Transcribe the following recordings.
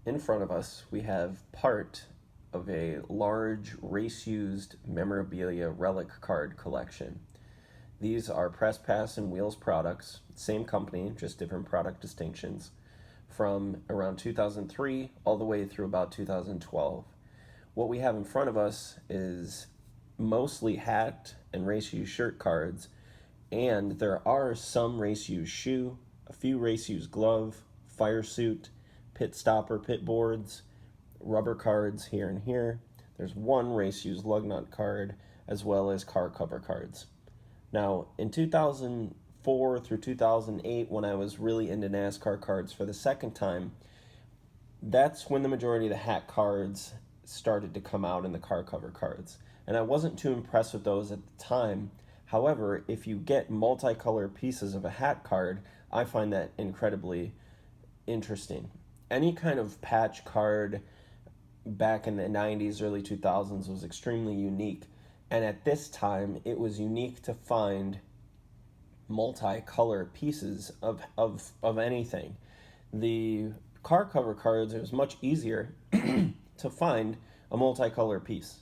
In front of us, we have part of a large race-used memorabilia relic card collection. These are Press Pass and Wheels products, same company, just different product distinctions, from around 2003 all the way through about 2012. What we have in front of us is mostly hat and race-used shirt cards, and there are some race-used shoe, a few race-used glove, Firesuit, pit stopper, pit boards, rubber cards here and here. There's one race-used lug nut card, as well as car cover cards. Now, in 2004 through 2008, when I was really into NASCAR cards for the second time, that's when the majority of the hat cards started to come out in the car cover cards. And I wasn't too impressed with those at the time. However, if you get multicolor pieces of a hat card, I find that incredibly interesting. Any kind of patch card back in the 90s, early 2000s was extremely unique. And at this time, it was unique to find multicolor pieces of anything. The car cover cards, it was much easier to find a multicolor piece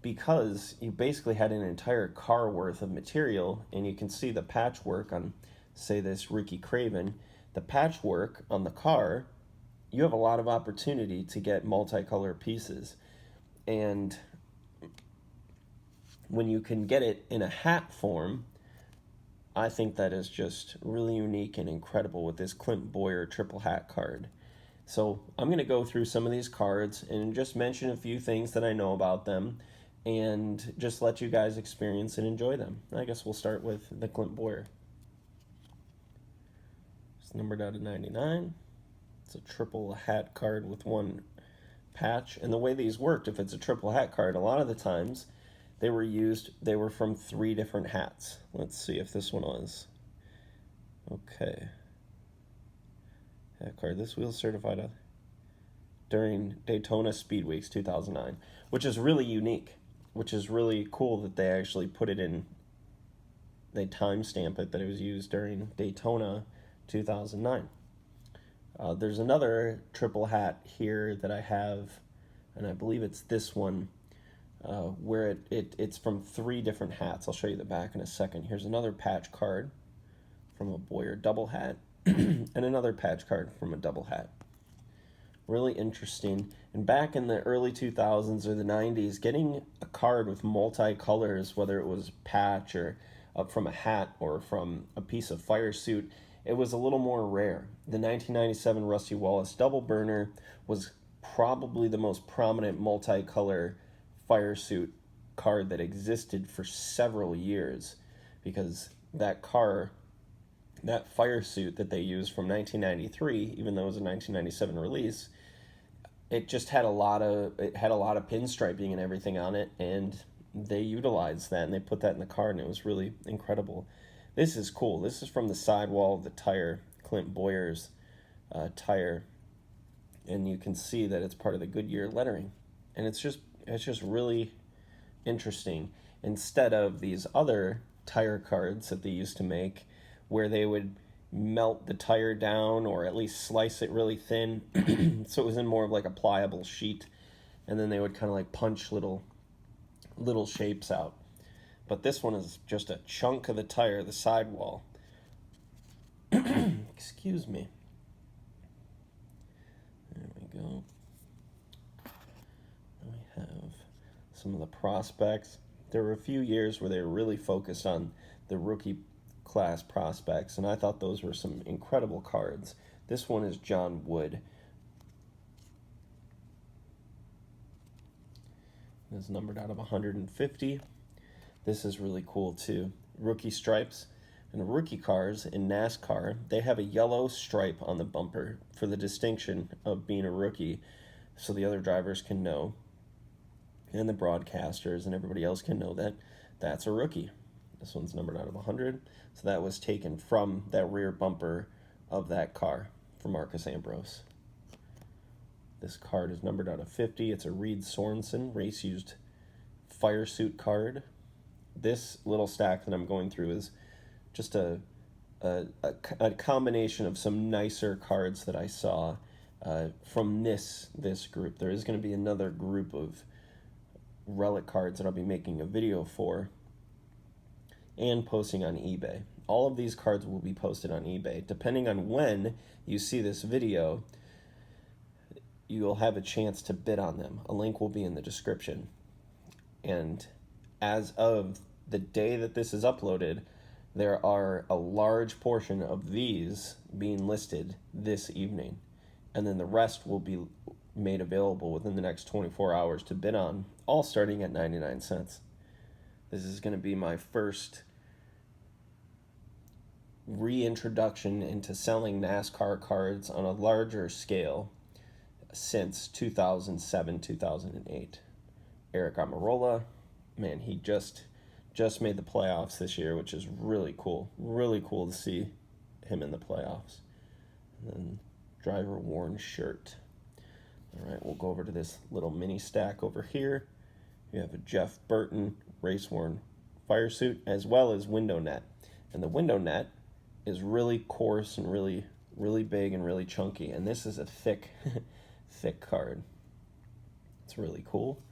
because you basically had an entire car worth of material, and you can see the patchwork on, say, this Ricky Craven. The patchwork on the car, you have a lot of opportunity to get multicolor pieces. And when you can get it in a hat form, I think that is just really unique and incredible with this Clint Boyer triple hat card. So I'm going to go through some of these cards and just mention a few things that I know about them and just let you guys experience and enjoy them. I guess we'll start with the Clint Boyer. It's numbered out of 99. It's a triple hat card with one patch. And the way these worked, if it's a triple hat card, a lot of the times they were from 3 different hats. Let's see if this one was. Okay. Hat card. This wheel's certified during Daytona Speed Weeks 2009, which is really unique, which is really cool that they actually put it in, they timestamp it that it was used during Daytona 2009. There's another triple hat here that I have, and I believe it's this one, where it's from 3 different hats. I'll show you the back in a second. Here's another patch card from a Boyer double hat, and another patch card from a double hat. Really interesting. And back in the early 2000s or the 90s, getting a card with multicolors, whether it was patch or from a hat or from a piece of Firesuit, it was a little more rare. The 1997 Rusty Wallace double burner was probably the most prominent multicolor Firesuit card that existed for several years, because that car, that Firesuit that they used from 1993, even though it was a 1997 release, it just had a lot of pinstriping and everything on it, and they utilized that and they put that in the card, and it was really incredible. This is cool. This is from the sidewall of the tire, Clint Boyer's tire, and you can see that it's part of the Goodyear lettering, and it's just really interesting. Instead of these other tire cards that they used to make, where they would melt the tire down or at least slice it really thin, so it was in more of like a pliable sheet, and then they would kind of like punch little shapes out. But this one is just a chunk of the tire, the sidewall. Excuse me. There we go. We have some of the prospects. There were a few years where they were really focused on the rookie class prospects, and I thought those were some incredible cards. This one is John Wood. It's numbered out of 150. This is really cool too. Rookie stripes. And rookie cars in NASCAR, they have a yellow stripe on the bumper for the distinction of being a rookie, so the other drivers can know, and the broadcasters and everybody else can know that that's a rookie. This one's numbered out of 100, so that was taken from that rear bumper of that car for Marcus Ambrose. This card is numbered out of 50. It's a Reed Sorensen race-used Firesuit card. This little stack that I'm going through is just a combination of some nicer cards that I saw. from this group. There is going to be another group of Relic cards that I'll be making a video for and posting on eBay. All of these cards will be posted on eBay. Depending on when you see this video, you'll have a chance to bid on them. A link will be in the description. And as of the day that this is uploaded, there are a large portion of these being listed this evening. And then the rest will be made available within the next 24 hours to bid on, all starting at 99 cents. This is going to be my first reintroduction into selling NASCAR cards on a larger scale since 2007, 2008. Eric Amarola, man, he just made the playoffs this year, which is really cool. Really cool to see him in the playoffs. And then driver worn shirt. All right, we'll go over to this little mini stack over here. You have a Jeff Burton race worn Firesuit, as well as window net. And the window net is really coarse and really big and really chunky. And this is a thick card. It's really cool.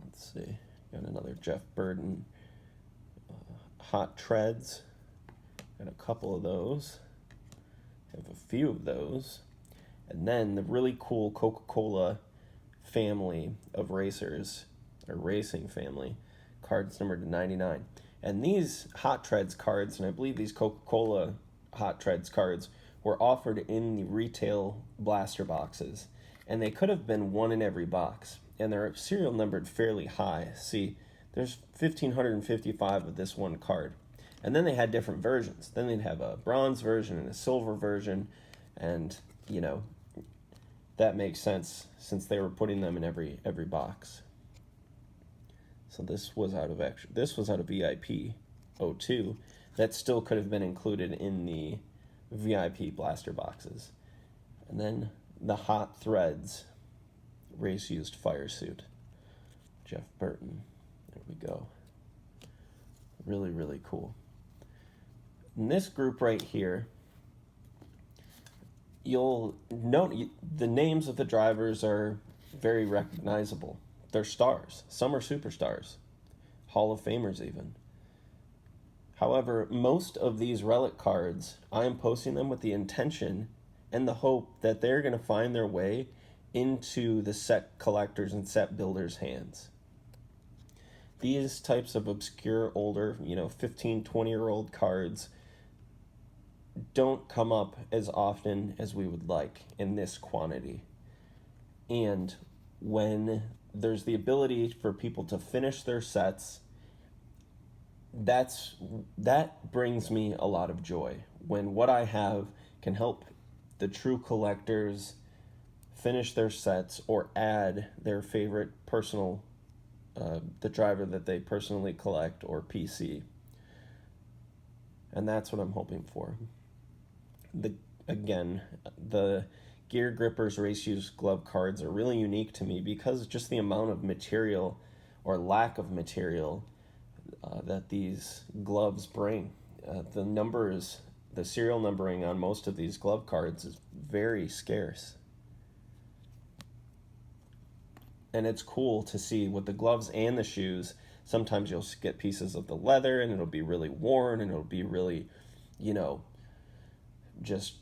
Let's see. Got another Jeff Burton Hot Treads. Got a couple of those. Have a few of those. And then the really cool Coca-Cola family of racers, or racing family, cards numbered to 99. And these Hot Treads cards, and I believe these Coca-Cola Hot Treads cards, were offered in the retail blaster boxes. And they could have been one in every box. And they're serial numbered fairly high. See, there's 1,555 of this one card. And then they had different versions. Then they'd have a bronze version and a silver version. And, you know, that makes sense since they were putting them in every box. So this was out of VIP 02. That still could have been included in the VIP blaster boxes. And then the Hot Threads race used Firesuit. Jeff Burton. There we go. Really, really cool. In this group right here, you'll note the names of the drivers are very recognizable. They're stars. Some are superstars. Hall of Famers even. However, most of these Relic cards, I am posting them with the intention and the hope that they're going to find their way into the set collectors and set builders' hands. These types of obscure, older, 15, 20-year-old cards don't come up as often as we would like in this quantity. And when there's the ability for people to finish their sets, that brings me a lot of joy. When what I have can help the true collectors finish their sets or add their favorite personal, the driver that they personally collect or PC. And that's what I'm hoping for. The Gear Grippers Race Used Glove cards are really unique to me because just the amount of material or lack of material that these gloves bring. The serial numbering on most of these glove cards is very scarce. And it's cool to see with the gloves and the shoes, sometimes you'll get pieces of the leather and it'll be really worn and it'll be really, just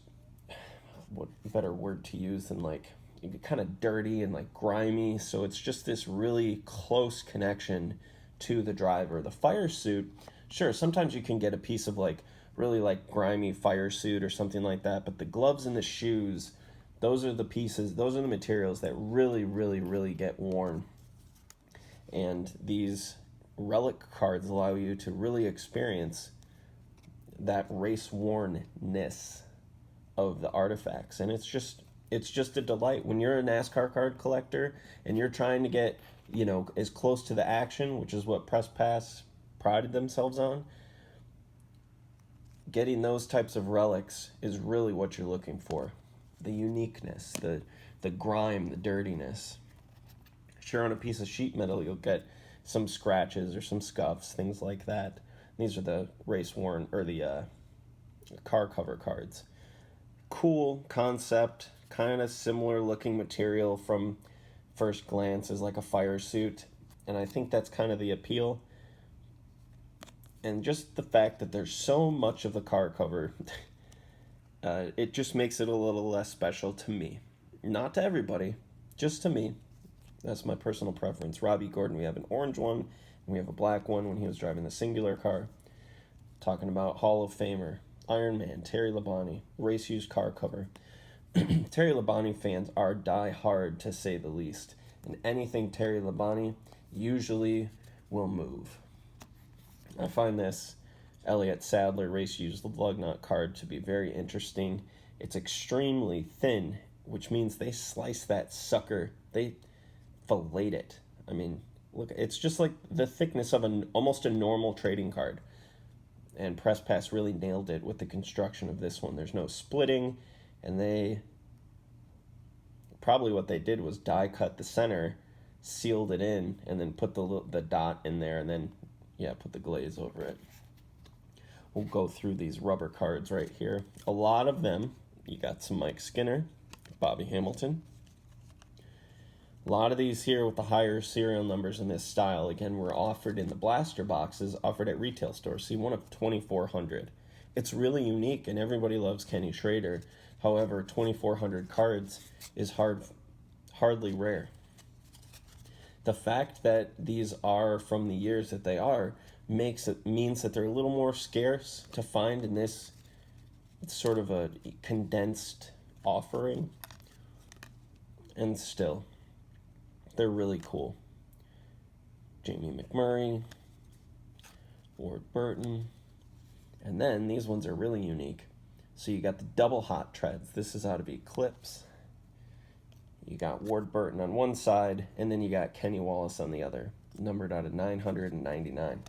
what better word to use than kind of dirty and grimy. So it's just this really close connection to the driver. The Firesuit, sure, sometimes you can get a piece of really grimy Firesuit or something like that, but the gloves and the shoes, those are the pieces, those are the materials that really, really, really get worn. And these Relic cards allow you to really experience that race wornness of the artifacts. And it's just a delight. When you're a NASCAR card collector and you're trying to get, as close to the action, which is what Press Pass prided themselves on, getting those types of relics is really what you're looking for. The uniqueness, the grime, the dirtiness. Sure, on a piece of sheet metal, you'll get some scratches or some scuffs, things like that. These are the race worn, or the car cover cards. Cool concept, kind of similar looking material from first glance as like a Firesuit, and I think that's kind of the appeal. And just the fact that there's so much of the car cover, it just makes it a little less special to me. Not to everybody, just to me. That's my personal preference. Robbie Gordon, we have an orange one, and we have a black one when he was driving the singular car. Talking about Hall of Famer, Iron Man, Terry Labonte, race used car cover. Terry Labonte fans are die hard, to say the least. And anything Terry Labonte usually will move. I find this Elliott Sadler race used lug nut card to be very interesting. It's extremely thin, which means they slice that sucker. They fillet it. I mean, look, it's just like the thickness of almost a normal trading card. And Press Pass really nailed it with the construction of this one. There's no splitting, and they probably what they did was die cut the center, sealed it in, and then put the dot in there, and then put the glaze over it. We'll go through these rubber cards right here. A lot of them, you got some Mike Skinner, Bobby Hamilton. A lot of these here with the higher serial numbers in this style, again, were offered in the blaster boxes, offered at retail stores. See, one of 2,400. It's really unique, and everybody loves Kenny Schrader. However, 2,400 cards is hardly rare. The fact that these are from the years that they are means that they're a little more scarce to find in this sort of a condensed offering. And still, they're really cool. Jamie McMurray, Ward Burton, and then these ones are really unique. So you got the double hot treads. This is out of Eclipse. You got Ward Burton on one side, and then you got Kenny Wallace on the other, numbered out of 999.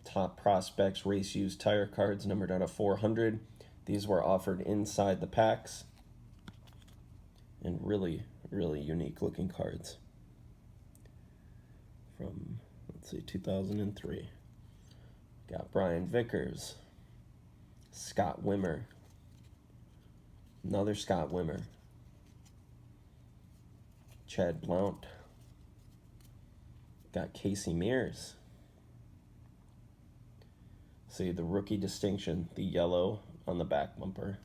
Top Prospects race used tire cards, numbered out of 400. These were offered inside the packs, and really, really unique looking cards from, let's see, 2003. Got Brian Vickers, Scott Wimmer, another Scott Wimmer, Chad Blount, got Casey Mears. See the rookie distinction, the yellow on the back bumper.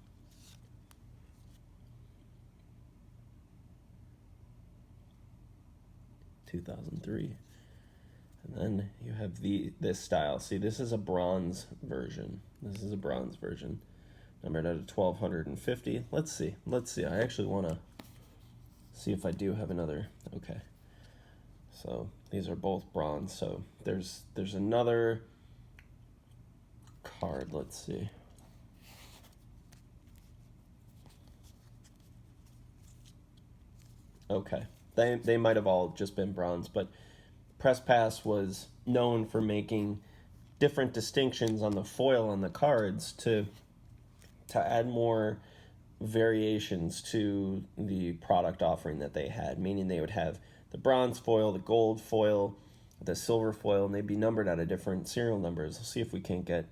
(2003). And then you have this style. See, this is a bronze version. Numbered out of 1,250. Let's see. I actually want to see if I do have another. Okay. So these are both bronze. So there's another card. Let's see. Okay. They might have all just been bronze, but Press Pass was known for making different distinctions on the foil on the cards to add more variations to the product offering that they had, meaning they would have the bronze foil, the gold foil, the silver foil, and they'd be numbered out of different serial numbers. Let's see if we can't get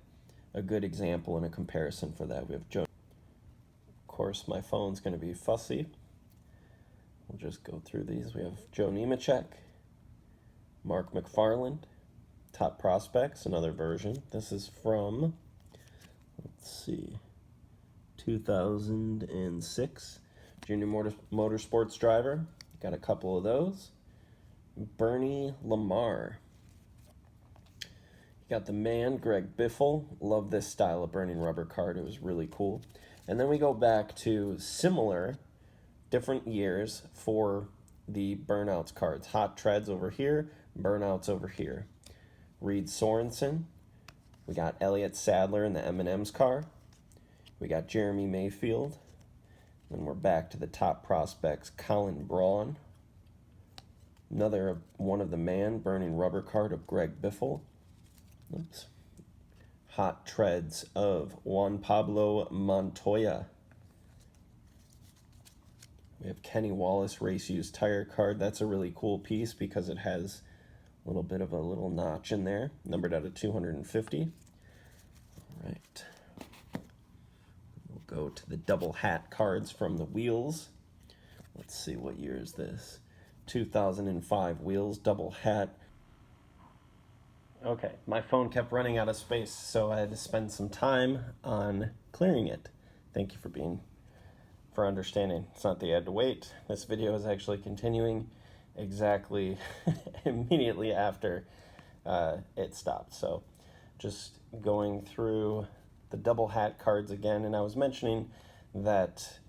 a good example and a comparison for that. We have Joe. Of course, my phone's going to be fussy. We'll just go through these. We have Joe Nemechek, Mark McFarland, Top Prospects, another version. This is from, let's see, 2006. Junior Motorsports driver. Got a couple of those. Bernie Lamar. You got the man, Greg Biffle. Love this style of burning rubber card. It was really cool. And then we go back to similar, different years for the burnouts cards. Hot treads over here, burnouts over here. Reed Sorensen. We got Elliott Sadler in the M&M's car. We got Jeremy Mayfield. Then we're back to the Top Prospects, Colin Braun. Another one of the man burning rubber card of Greg Biffle. Oops. Hot treads of Juan Pablo Montoya. We have Kenny Wallace race used tire card. That's a really cool piece because it has a little bit of a little notch in there, numbered out of 250. All right. We'll go to the double hat cards from the wheels. Let's see, what year is this? 2005 wheels, double hat. Okay, my phone kept running out of space, so I had to spend some time on clearing it. Thank you for understanding. It's not that you had to wait. This video is actually continuing exactly immediately after it stopped. So just going through the double hat cards again, and I was mentioning that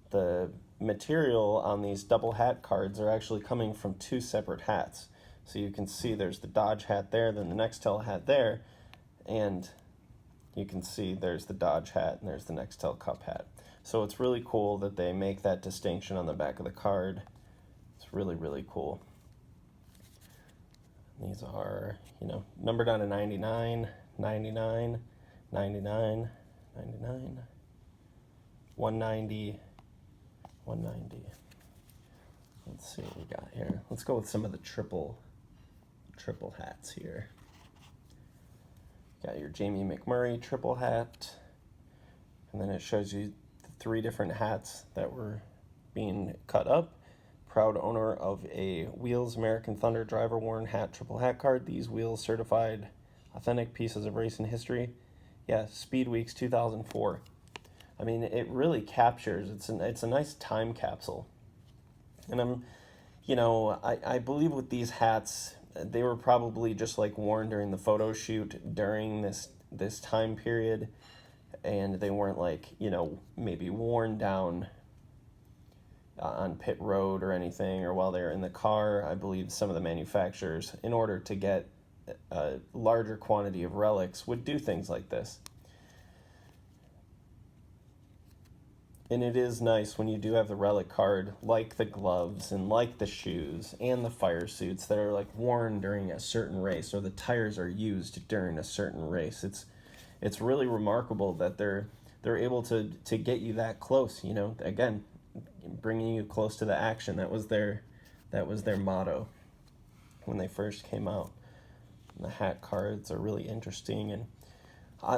the material on these double hat cards are actually coming from two separate hats. So you can see there's the Dodge hat there, then the Nextel hat there, and you can see there's the Dodge hat and there's the Nextel Cup hat. So it's really cool that they make that distinction on the back of the card. It's really, really cool. These are, numbered down to 99, 99, 99, 99, 190, 190. Let's see what we got here. Let's go with some of the triple hats here. Got your Jamie McMurray triple hat, and then it shows you the 3 different hats that were being cut up. Proud owner of a Wheels American Thunder driver worn hat triple hat card. These wheels certified authentic pieces of racing history. Yeah, Speed Weeks 2004. I mean, it really captures, it's a nice time capsule. And I believe with these hats, they were probably just like worn during the photo shoot during this time period, and they weren't like, maybe worn down on pit road or anything, or while they're in the car. I believe some of the manufacturers, in order to get a larger quantity of relics, would do things like this. And it is nice when you do have the relic card, like the gloves and like the shoes and the fire suits that are like worn during a certain race, or the tires are used during a certain race. It's really remarkable that they're able to get you that close. Again, bringing you close to the action. That was their motto when they first came out. And the hat cards are really interesting. And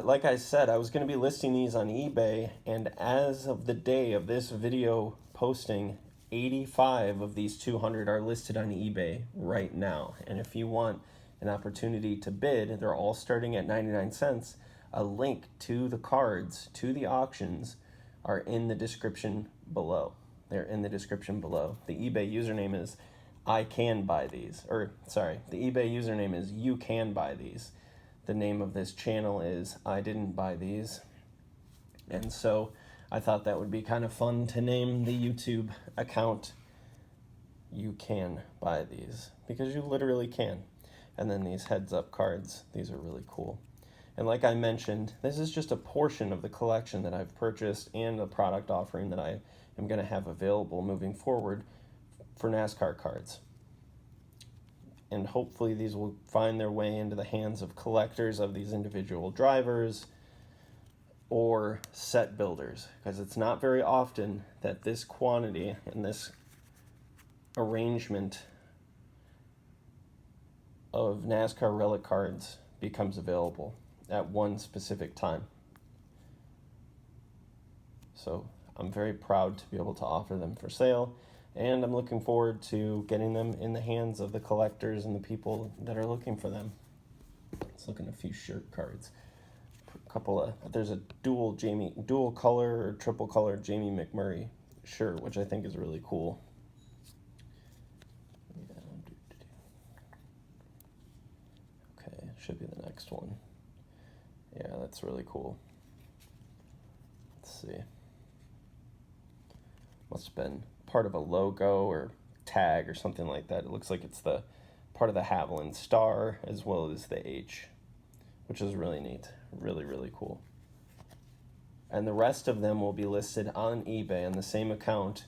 like I said, I was going to be listing these on eBay, and as of the day of this video posting, 85 of these 200 are listed on eBay right now. And if you want an opportunity to bid, they're all starting at 99 cents. A link to the cards, to the auctions, are in the description below. They're in the description below. The eBay username is the eBay username is You Can Buy These. The name of this channel is I Didn't Buy These. And so I thought that would be kind of fun to name the YouTube account You Can Buy These, because you literally can. And then these heads up cards, these are really cool. And like I mentioned, this is just a portion of the collection that I've purchased and the product offering that I am going to have available moving forward for NASCAR cards. And hopefully these will find their way into the hands of collectors of these individual drivers or set builders, because it's not very often that this quantity and this arrangement of NASCAR relic cards becomes available at one specific time. So I'm very proud to be able to offer them for sale, and I'm looking forward to getting them in the hands of the collectors and the people that are looking for them. Let's look at a few shirt cards. There's a dual color or triple color Jamie McMurray shirt, which I think is really cool. Okay, should be the next one. Yeah, that's really cool. Let's see. Must have been part of a logo or tag or something like that. It looks like it's the part of the Haviland star as well as the H, which is really neat. Really, really cool. And the rest of them will be listed on eBay on the same account.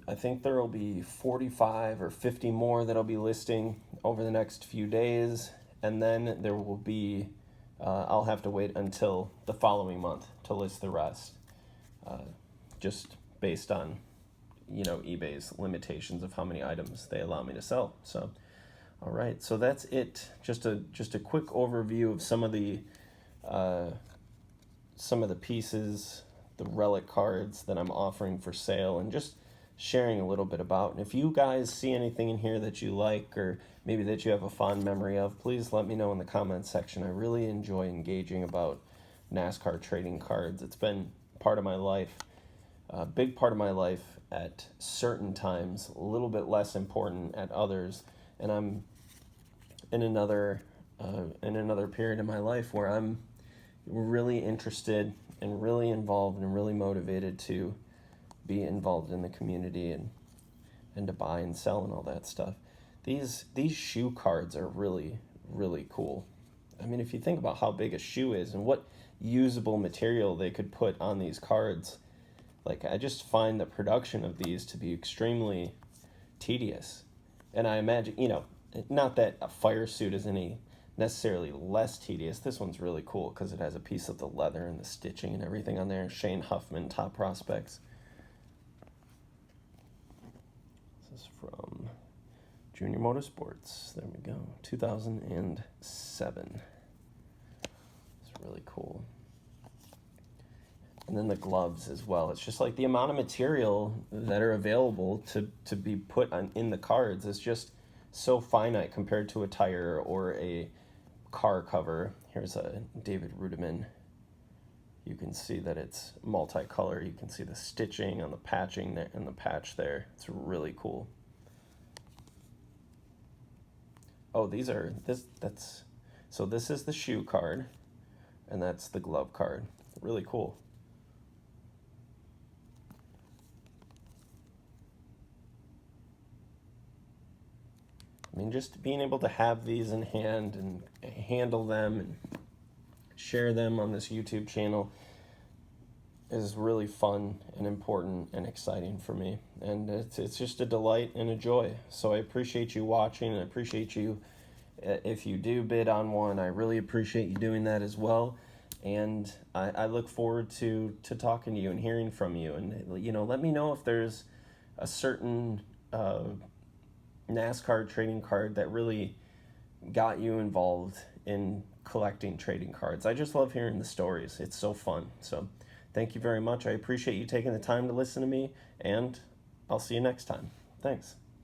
I think there will be 45 or 50 more that I'll be listing over the next few days, and then there will be I'll have to wait until the following month to list the rest, just based on eBay's limitations of how many items they allow me to sell. So all right, so that's it. Just a quick overview of some of the some of the pieces, the Relic cards that I'm offering for sale, and just sharing a little bit about. And if you guys see anything in here that you like, or maybe that you have a fond memory of, please let me know in the comments section. I really enjoy engaging about NASCAR trading cards. It's been part of my life, a big part of my life at certain times, a little bit less important at others. And I'm in another period in my life where I'm really interested and really involved and really motivated to be involved in the community and to buy and sell and all that stuff. These shoe cards are really, really cool. I mean, if you think about how big a shoe is and what usable material they could put on these cards, like, I just find the production of these to be extremely tedious. And I imagine, not that a Firesuit is any necessarily less tedious. This one's really cool because it has a piece of the leather and the stitching and everything on there. Shane Huffman, Top Prospects. This is from Junior Motorsports. There we go. 2007. It's really cool. And then the gloves as well. It's just like the amount of material that are available to be put in the cards is just so finite compared to a tire or a car cover. Here's a David Rudiman. You can see that it's multicolor. You can see the stitching on the patching there and the patch there. It's really cool. Oh, so this is the shoe card, and that's the glove card. Really cool. I mean, just being able to have these in hand and handle them and share them on this YouTube channel is really fun and important and exciting for me. And it's just a delight and a joy. So I appreciate you watching, and I appreciate you if you do bid on one. I really appreciate you doing that as well. And I look forward to talking to you and hearing from you. And, let me know if there's a certain NASCAR trading card that really got you involved in collecting trading cards. I just love hearing the stories. It's so fun. So thank you very much. I appreciate you taking the time to listen to me, and I'll see you next time. Thanks.